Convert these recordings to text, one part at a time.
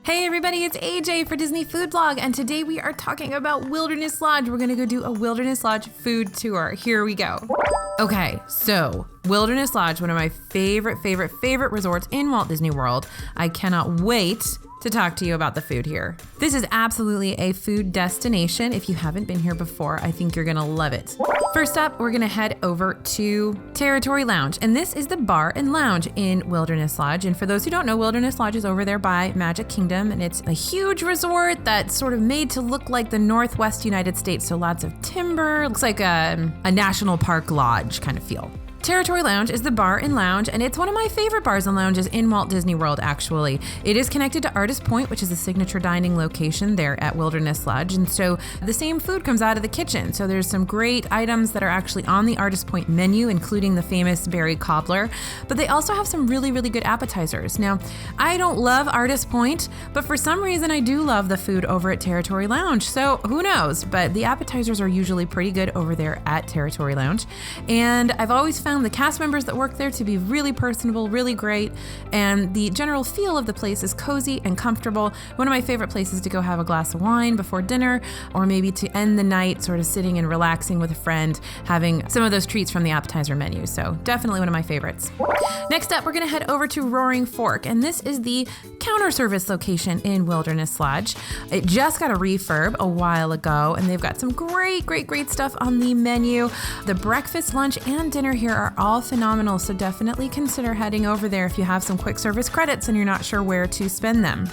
Hey everybody, it's AJ for Disney Food Blog, and today we are talking about Wilderness Lodge. We're gonna go do a Wilderness Lodge food tour. Here we go. Okay, so Wilderness Lodge, one of my favorite resorts in Walt Disney World. I cannot wait to talk to you about the food here. This is absolutely a food destination. If you haven't been here before, I think you're gonna love it. First up, we're gonna head over to Territory Lounge, and this is the bar and lounge in Wilderness Lodge. And for those who don't know, Wilderness Lodge is over there by Magic Kingdom, and it's a huge resort that's sort of made to look like the Northwest United States. So lots of timber, looks like a national park lodge kind of feel. Territory Lounge is the bar and lounge, and it's one of my favorite bars and lounges in Walt Disney World, actually. It is connected to Artist Point, which is a signature dining location there at Wilderness Lodge, and so the same food comes out of the kitchen. So there's some great items that are actually on the Artist Point menu, including the famous berry cobbler, but they also have some really good appetizers. Now, I don't love Artist Point, but for some reason I do love the food over at Territory Lounge, so who knows? But the appetizers are usually pretty good over there at Territory Lounge, and I've always found the cast members that work there to be really personable, really great, and the general feel of the place is cozy and comfortable. One of my favorite places to go have a glass of wine before dinner, or maybe to end the night sort of sitting and relaxing with a friend, having some of those treats from the appetizer menu. So definitely one of my favorites. Next up, we're gonna head over to Roaring Fork, and this is the counter service location in Wilderness Lodge. It just got a refurb a while ago, and they've got some great stuff on the menu. The breakfast, lunch, and dinner here are all phenomenal, so definitely consider heading over there if you have some quick service credits and you're not sure where to spend them.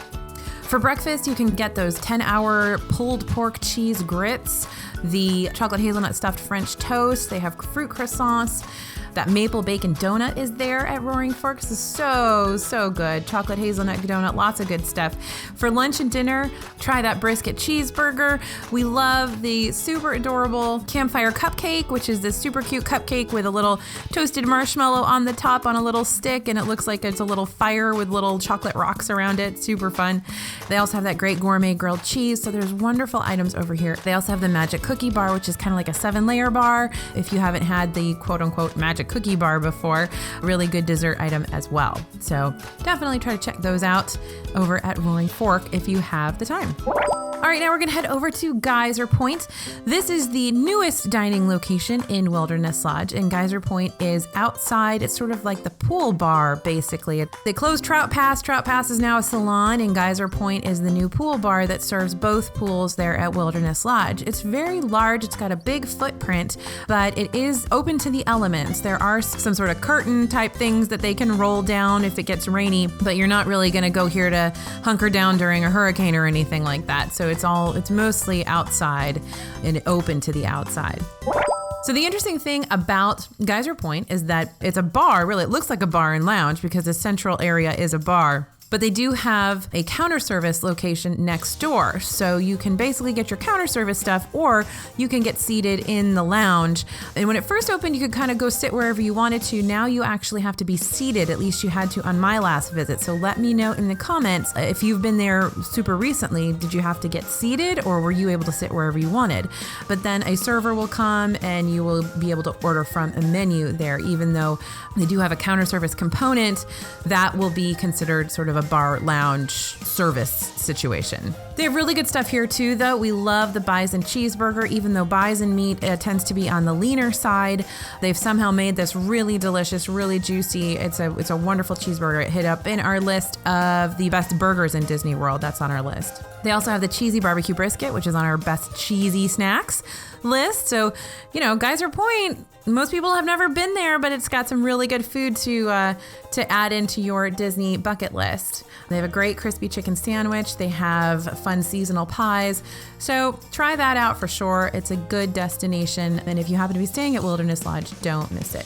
For breakfast, you can get those 10-hour pulled pork cheese grits, the chocolate hazelnut stuffed French toast, they have fruit croissants. That maple bacon donut is there at Roaring Fork. This is so good. Chocolate hazelnut donut, lots of good stuff. For lunch and dinner, try that brisket cheeseburger. We love the super adorable campfire cupcake, which is this super cute cupcake with a little toasted marshmallow on the top on a little stick, and it looks like it's a little fire with little chocolate rocks around it. Super fun. They also have that great gourmet grilled cheese, so there's wonderful items over here. They also have the magic cookie bar, which is kind of like a 7-layer bar. If you haven't had the quote-unquote magic cookie bar before, really good dessert item as well. So definitely try to check those out over at Roaring Fork if you have the time. All right, now we're gonna head over to Geyser Point. This is the newest dining location in Wilderness Lodge, and Geyser Point is outside. It's sort of like the pool bar, basically. They closed Trout Pass. Trout Pass is now a salon, and Geyser Point is the new pool bar that serves both pools there at Wilderness Lodge. It's very large, it's got a big footprint, but it is open to the elements. There are some sort of curtain type things that they can roll down if it gets rainy, but you're not really gonna go here to hunker down during a hurricane or anything like that. So it's mostly outside and open to the outside. So the interesting thing about Geyser Point is that it's a bar, really. It looks like a bar and lounge because the central area is a bar. But they do have a counter service location next door. So you can basically get your counter service stuff, or you can get seated in the lounge. And when it first opened, you could kind of go sit wherever you wanted to. Now you actually have to be seated, at least you had to on my last visit. So let me know in the comments if you've been there super recently, did you have to get seated or were you able to sit wherever you wanted? But then a server will come and you will be able to order from a menu there, even though they do have a counter service component that will be considered sort of a bar lounge service situation. They have really good stuff here too, though. We love the bison cheeseburger, even though bison meat tends to be on the leaner side. They've somehow made this really delicious, really juicy. It's a wonderful cheeseburger. It hit up in our list of the best burgers in Disney World. That's on our list. They also have the cheesy barbecue brisket, which is on our best cheesy snacks list. So, Geyser Point, most people have never been there, but it's got some really good food to add into your Disney bucket list. They have a great crispy chicken sandwich. They have fun seasonal pies. So try that out for sure. It's a good destination. And if you happen to be staying at Wilderness Lodge, don't miss it.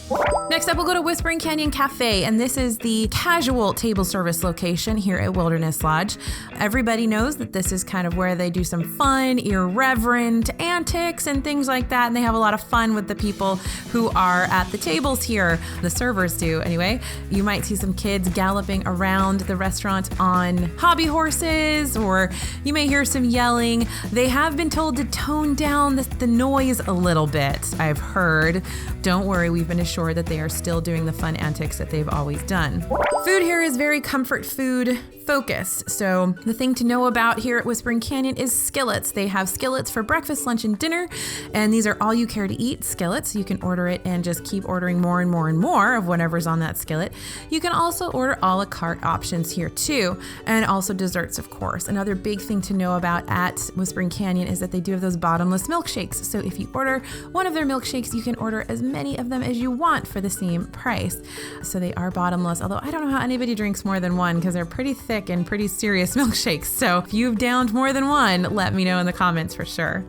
Next up, we'll go to Whispering Canyon Cafe, and this is the casual table service location here at Wilderness Lodge. Everybody knows that this is kind of where they do some fun, irreverent antics and things like that, and they have a lot of fun with the people who are at the tables here. The servers do, anyway. You might see some kids galloping around the restaurant on hobby horses, or you may hear some yelling. They have been told to tone down the noise a little bit, I've heard. Don't worry, we've been assured that they are still doing the fun antics that they've always done. Food here is very comfort food, focused. So the thing to know about here at Whispering Canyon is skillets. They have skillets for breakfast, lunch, and dinner, and these are all you care to eat skillets. You can order it and just keep ordering more and more and more of whatever's on that skillet. You can also order a la carte options here too, and also desserts, of course. Another big thing to know about at Whispering Canyon is that they do have those bottomless milkshakes. So if you order one of their milkshakes, you can order as many of them as you want for the same price. So they are bottomless, although I don't know how anybody drinks more than one because they're pretty thick and pretty serious milkshakes. So if you've downed more than one, let me know in the comments for sure.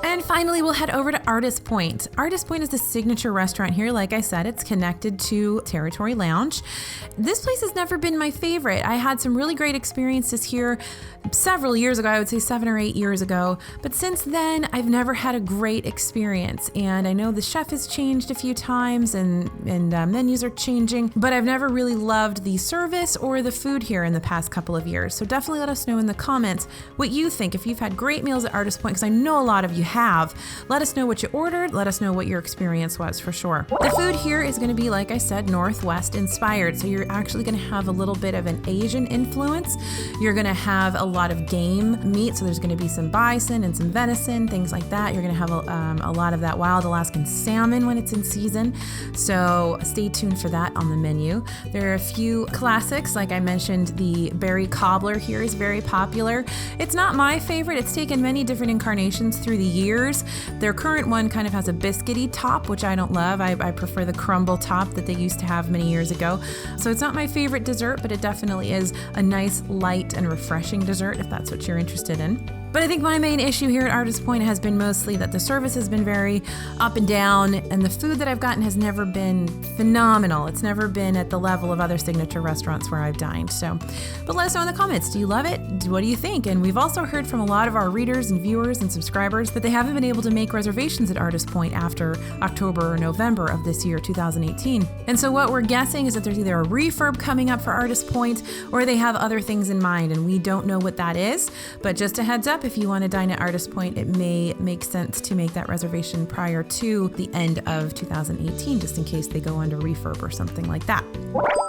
And finally, we'll head over to Artist Point. Artist Point is the signature restaurant here. Like I said, it's connected to Territory Lounge. This place has never been my favorite. I had some really great experiences here several years ago, I would say 7 or 8 years ago. But since then, I've never had a great experience. And I know the chef has changed a few times and menus are changing, but I've never really loved the service or the food here in the past couple of years. So definitely let us know in the comments what you think. If you've had great meals at Artist Point, because I know a lot of you have, let us know what you ordered. Let us know what your experience was for sure. The food here is going to be, like I said, Northwest inspired. So you're actually going to have a little bit of an Asian influence. You're going to have a lot of game meat. So there's going to be some bison and some venison, things like that. You're going to have a lot of that wild Alaskan salmon when it's in season. So stay tuned for that on the menu. There are a few classics. Like I mentioned, the berry cobbler here is very popular. It's not my favorite. It's taken many different incarnations through the years. Their current one kind of has a biscuity top, which I don't love. I prefer the crumble top that they used to have many years ago. So it's not my favorite dessert, but it definitely is a nice, light, and refreshing dessert if that's what you're interested in. But I think my main issue here at Artist Point has been mostly that the service has been very up and down, and the food that I've gotten has never been phenomenal. It's never been at the level of other signature restaurants where I've dined. But let us know in the comments. Do you love it? What do you think? And we've also heard from a lot of our readers and viewers and subscribers that they haven't been able to make reservations at Artist Point after October or November of this year, 2018. And so what we're guessing is that there's either a refurb coming up for Artist Point or they have other things in mind, and we don't know what that is. But just a heads up, if you want to dine at Artist Point, it may make sense to make that reservation prior to the end of 2018, just in case they go under refurb or something like that.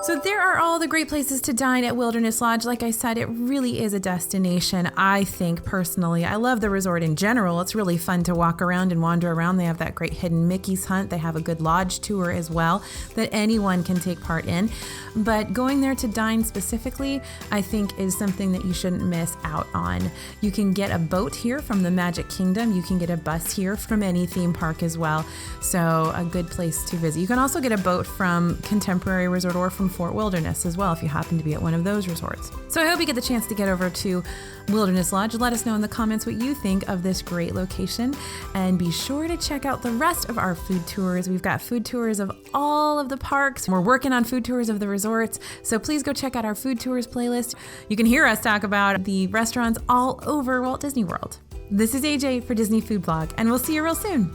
So there are all the great places to dine at Wilderness Lodge. Like I said, it really is a destination, I think, personally. I love the resort in general. It's really fun to walk around and wander around. They have that great hidden Mickey's hunt. They have a good lodge tour as well that anyone can take part in. But going there to dine specifically, I think is something that you shouldn't miss out on. You can get a boat here from the Magic Kingdom. You can get a bus here from any theme park as well. So a good place to visit. You can also get a boat from Contemporary Resort or from Fort Wilderness as well if you happen to be at one of those resorts. So I hope you get the chance to get over to Wilderness Lodge. Let us know in the comments what you think of this great location, and be sure to check out the rest of our food tours. We've got food tours of all of the parks. We're working on food tours of the resorts, so please go check out our food tours playlist. You can hear us talk about the restaurants all over Walt Disney World. This is AJ for Disney Food Blog, and we'll see you real soon.